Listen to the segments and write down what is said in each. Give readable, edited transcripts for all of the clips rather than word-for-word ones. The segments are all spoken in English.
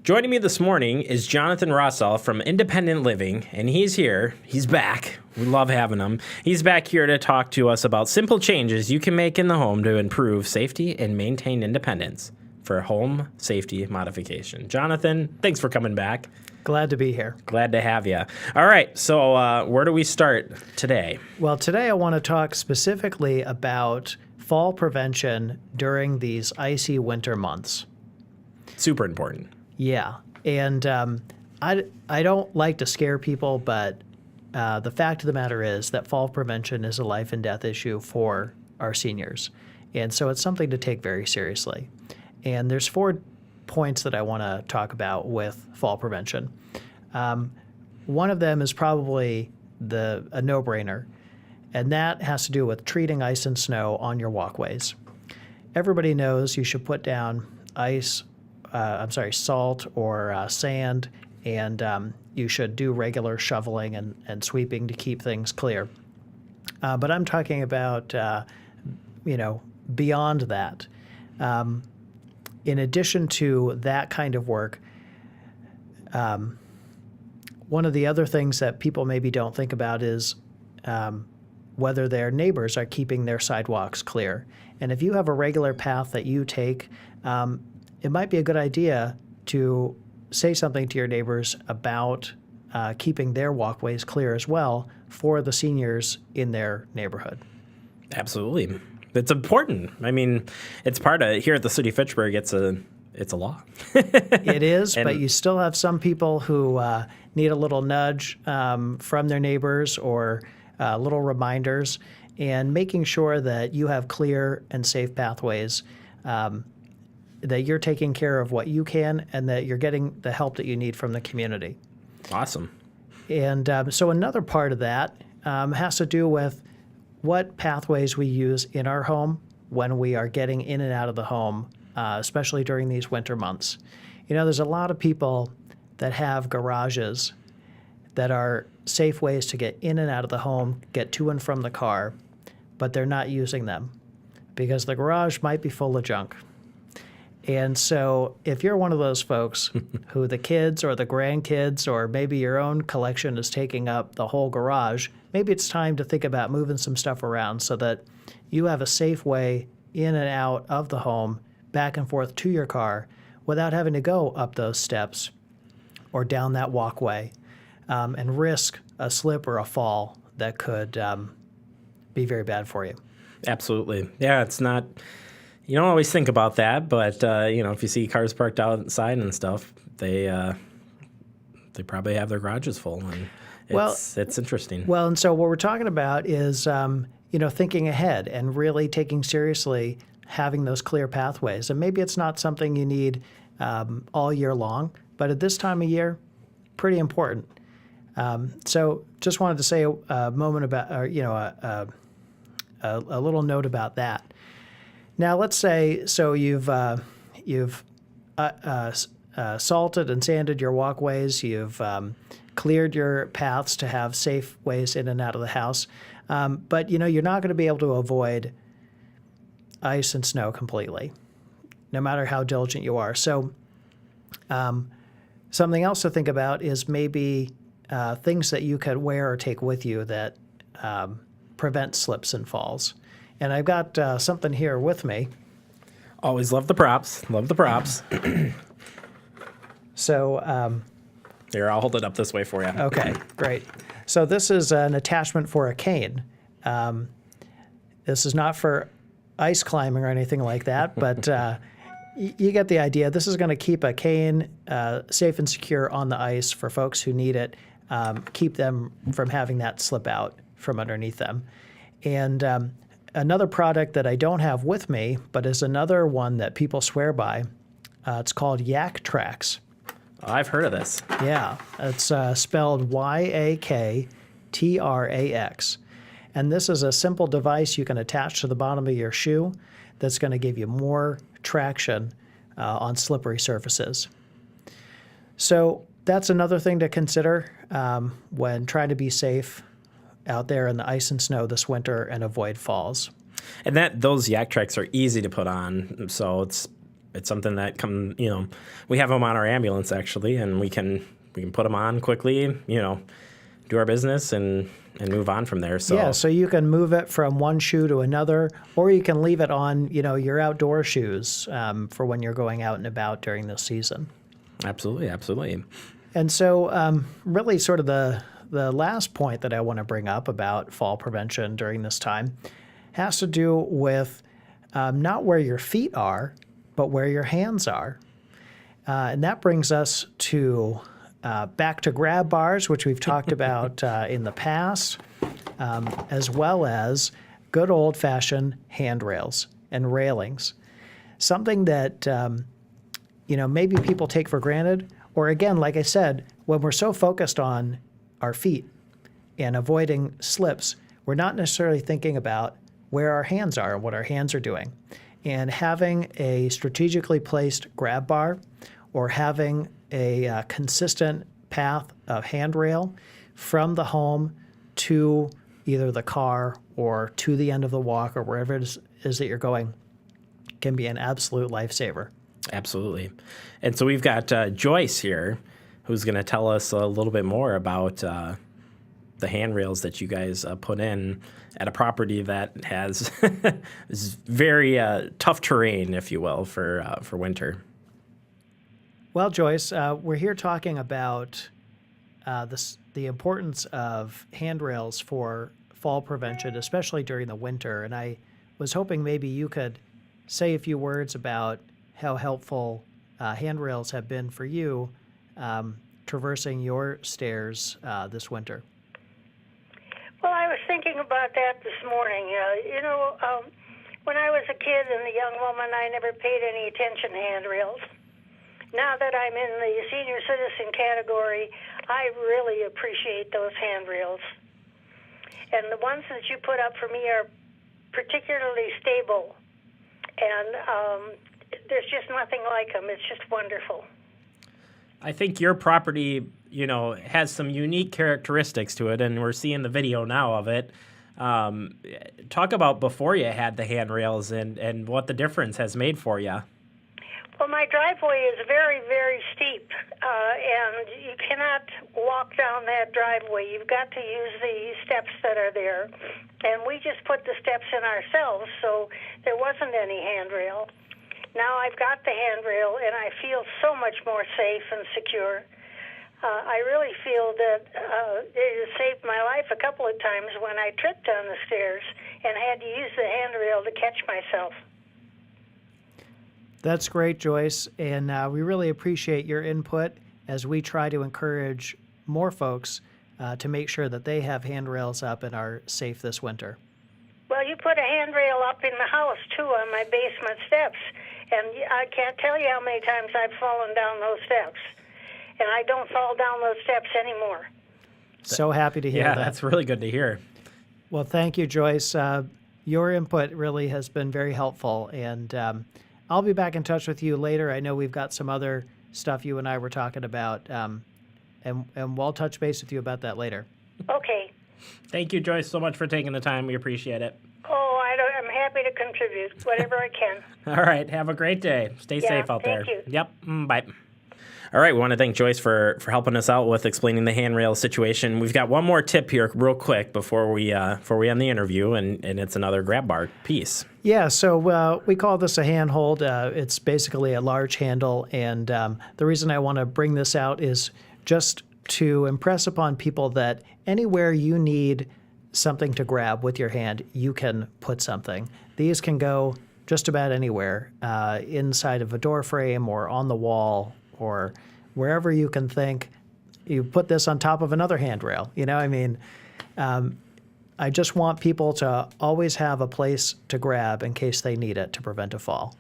Joining me this morning is Jonathan Rosalll from Independent Living, and he's here. He's back. We love having him. He's back here to talk to us about simple changes you can make in the home to improve safety and maintain independence for home safety modification. Jonathan, thanks for coming back. Glad to be here. Glad to have you. All right, so where do we start today? Well, today I want to talk specifically about fall prevention during these icy winter months. Super important. Yeah, and I don't like to scare people, but the fact of the matter is that fall prevention is a life and death issue for our seniors, and so it's something to take very seriously. And there's 4 points that I want to talk about with fall prevention. One of them is probably a no-brainer, and that has to do with treating ice and snow on your walkways. Everybody knows you should put down salt or sand, and you should do regular shoveling and sweeping to keep things clear. But I'm talking about, beyond that. In addition to that kind of work, one of the other things that people maybe don't think about is whether their neighbors are keeping their sidewalks clear. And if you have a regular path that you take, it might be a good idea to say something to your neighbors about keeping their walkways clear as well for the seniors in their neighborhood. Absolutely. It's important. I mean, it's part of, here at the city of Fitchburg, it's a law. It is, but you still have some people who need a little nudge from their neighbors or little reminders, and making sure that you have clear and safe pathways, that you're taking care of what you can, and that you're getting the help that you need from the community. Awesome. And so another part of that has to do with what pathways we use in our home when we are getting in and out of the home, especially during these winter months. You know, there's a lot of people that have garages that are safe ways to get in and out of the home, get to and from the car, but they're not using them because the garage might be full of junk. And so if you're one of those folks who the kids or the grandkids or maybe your own collection is taking up the whole garage, maybe it's time to think about moving some stuff around so that you have a safe way in and out of the home, back and forth to your car, without having to go up those steps or down that walkway and risk a slip or a fall that could be very bad for you. Absolutely. Yeah, it's not... You don't always think about that, but if you see cars parked outside and stuff, they probably have their garages full, and it's interesting. Well, and so what we're talking about is thinking ahead and really taking seriously having those clear pathways. And maybe it's not something you need all year long, but at this time of year, pretty important. So just wanted to say a moment about, a little note about that. Now, let's say you've salted and sanded your walkways, you've cleared your paths to have safe ways in and out of the house, but you're not going to be able to avoid ice and snow completely, no matter how diligent you are. So something else to think about is maybe things that you could wear or take with you that prevent slips and falls. And I've got something here with me. Always love the props. Love the props. So here, I'll hold it up this way for you. Okay, great. So this is an attachment for a cane. This is not for ice climbing or anything like that, but you get the idea. This is going to keep a cane safe and secure on the ice for folks who need it, keep them from having that slip out from underneath them. And another product that I don't have with me, but is another one that people swear by, it's called Yak Trax. I've heard of this. Yeah, it's spelled Yaktrax. And this is a simple device you can attach to the bottom of your shoe that's going to give you more traction on slippery surfaces. So that's another thing to consider when trying to be safe out there in the ice and snow this winter and avoid falls. And those Yak Trax are easy to put on, so it's it's something that we have them on our ambulance actually, and we can put them on quickly, do our business and move on from there. So yeah, so you can move it from one shoe to another, or you can leave it on, your outdoor shoes for when you're going out and about during this season. Absolutely, absolutely. And so really sort of the last point that I want to bring up about fall prevention during this time has to do with not where your feet are, but where your hands are. And that brings us to back to grab bars, which we've talked about in the past, as well as good old-fashioned handrails and railings. Something that, maybe people take for granted, or again, like I said, when we're so focused on our feet and avoiding slips, we're not necessarily thinking about where our hands are and what our hands are doing. And having a strategically placed grab bar or having a consistent path of handrail from the home to either the car or to the end of the walk or wherever it is that you're going can be an absolute lifesaver. Absolutely. And so we've got Joyce here who's going to tell us a little bit more about the handrails that you guys put in at a property that has is very tough terrain, if you will, for winter. Well, Joyce, we're here talking about the importance of handrails for fall prevention, especially during the winter. And I was hoping maybe you could say a few words about how helpful handrails have been for you traversing your stairs this winter. Well, I was thinking about that this morning. When I was a kid and a young woman, I never paid any attention to handrails. Now that I'm in the senior citizen category, I really appreciate those handrails. And the ones that you put up for me are particularly stable. And there's just nothing like them. It's just wonderful. I think your property, has some unique characteristics to it, and we're seeing the video now of it. Talk about before you had the handrails and what the difference has made for you. Well, my driveway is very, very steep, and you cannot walk down that driveway. You've got to use the steps that are there, and we just put the steps in ourselves, so there wasn't any handrail. Now I've got the handrail, and I feel so much more safe and secure. I really feel that it has saved my life a couple of times when I tripped on the stairs and had to use the handrail to catch myself. That's great, Joyce, and we really appreciate your input as we try to encourage more folks to make sure that they have handrails up and are safe this winter. Well, you put a handrail up in the house, too, on my basement steps, and I can't tell you how many times I've fallen down those steps, and I don't fall down those steps anymore. So happy to hear that. Yeah, that's really good to hear. Well, thank you, Joyce. Your input really has been very helpful, and I'll be back in touch with you later. I know we've got some other stuff you and I were talking about, and we'll touch base with you about that later. Okay. Thank you, Joyce, so much for taking the time. We appreciate it. Oh, I'm happy to contribute whatever I can. All right. Have a great day. Stay safe out there. Thank you. Yep. Bye. All right. We want to thank Joyce for helping us out with explaining the handrail situation. We've got one more tip here real quick before we end the interview, and it's another grab bar piece. Yeah, so we call this a handhold. It's basically a large handle, and the reason I want to bring this out is just to impress upon people that anywhere you need something to grab with your hand, you can put something. These can go just about anywhere, inside of a door frame or on the wall or wherever you can think. You put this on top of another handrail. I just want people to always have a place to grab in case they need it to prevent a fall.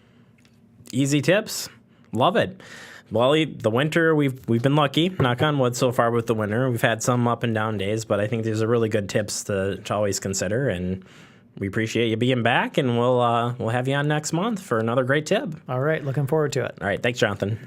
Easy tips. Love it. Well, the winter, we've been lucky, knock on wood, so far with the winter. We've had some up and down days, but I think these are really good tips to always consider, and we appreciate you being back, and we'll have you on next month for another great tip. All right, looking forward to it. All right, thanks, Jonathan.